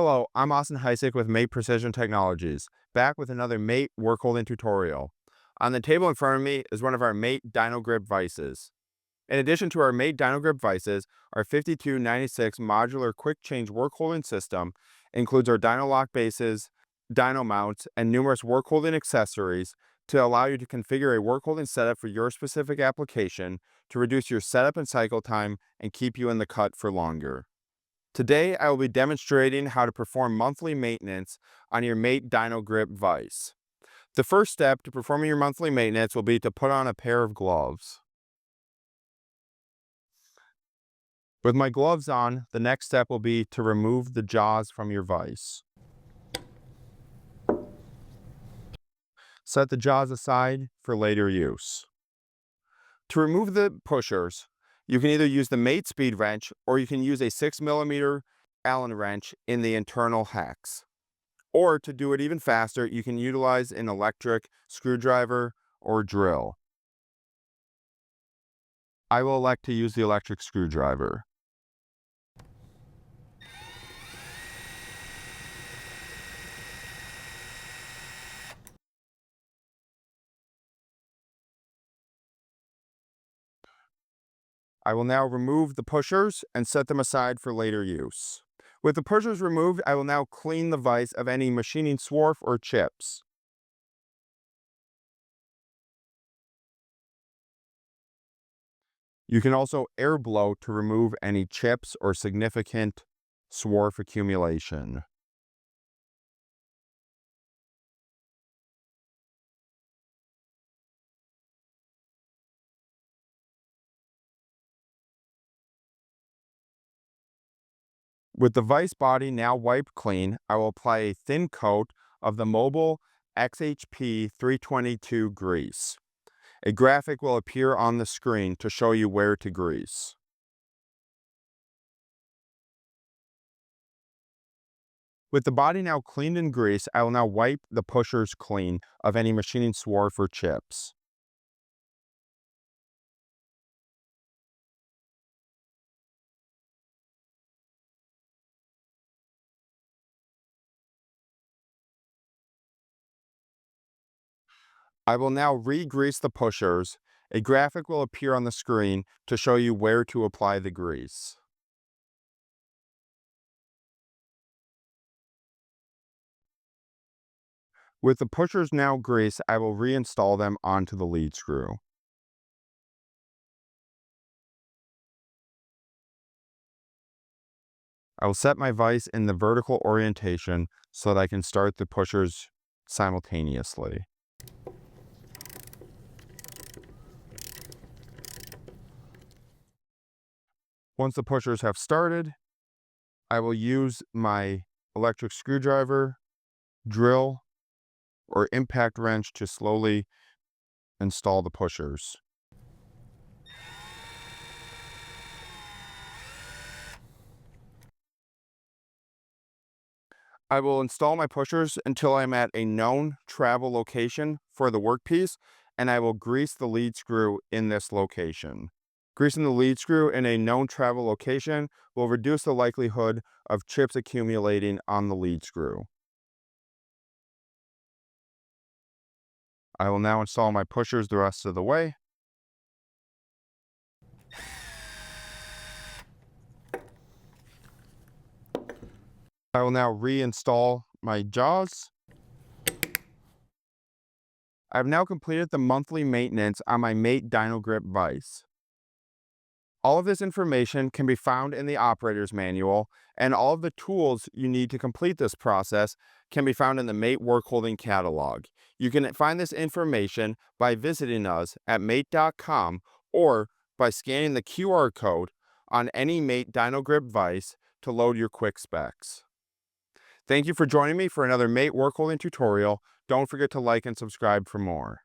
Hello, I'm Austin Heisick with Mate Precision Technologies, back with another Mate work holding tutorial. On the table in front of me is one of our Mate DynoGrip Vises. In addition to our Mate DynoGrip Vises, our 5296 modular quick change work holding system includes our Dyno Lock bases, dyno mounts, and numerous work holding accessories to allow you to configure a work holding setup for your specific application to reduce your setup and cycle time and keep you in the cut for longer. Today, I will be demonstrating how to perform monthly maintenance on your Mate DynoGrip Vise. The first step to performing your monthly maintenance will be to put on a pair of gloves. With my gloves on, the next step will be to remove the jaws from your vise. Set the jaws aside for later use. To remove the pushers, you can either use the Mate speed wrench or you can use a 6mm Allen wrench in the internal hex. Or to do it even faster, you can utilize an electric screwdriver or drill. I will elect to use the electric screwdriver. I will now remove the pushers and set them aside for later use. With the pushers removed, I will now clean the vise of any machining swarf or chips. You can also air blow to remove any chips or significant swarf accumulation. With the vise body now wiped clean, I will apply a thin coat of the Mobile XHP 322 grease. A graphic will appear on the screen to show you where to grease. With the body now cleaned and greased, I will now wipe the pushers clean of any machining swarf or chips. I will now re-grease the pushers. A graphic will appear on the screen to show you where to apply the grease. With the pushers now greased, I will reinstall them onto the lead screw. I will set my vise in the vertical orientation so that I can start the pushers simultaneously. Once the pushers have started, I will use my electric screwdriver, drill, or impact wrench to slowly install the pushers. I will install my pushers until I'm at a known travel location for the workpiece, and I will grease the lead screw in this location. Greasing the lead screw in a known travel location will reduce the likelihood of chips accumulating on the lead screw. I will now install my pushers the rest of the way. I will now reinstall my jaws. I've now completed the monthly maintenance on my Mate DynoGrip Vise. All of this information can be found in the operator's manual, and all of the tools you need to complete this process can be found in the Mate Work Holding Catalog. You can find this information by visiting us at mate.com or by scanning the QR code on any Mate DynoGrip Vise to load your quick specs. Thank you for joining me for another Mate Work Holding tutorial. Don't forget to like and subscribe for more.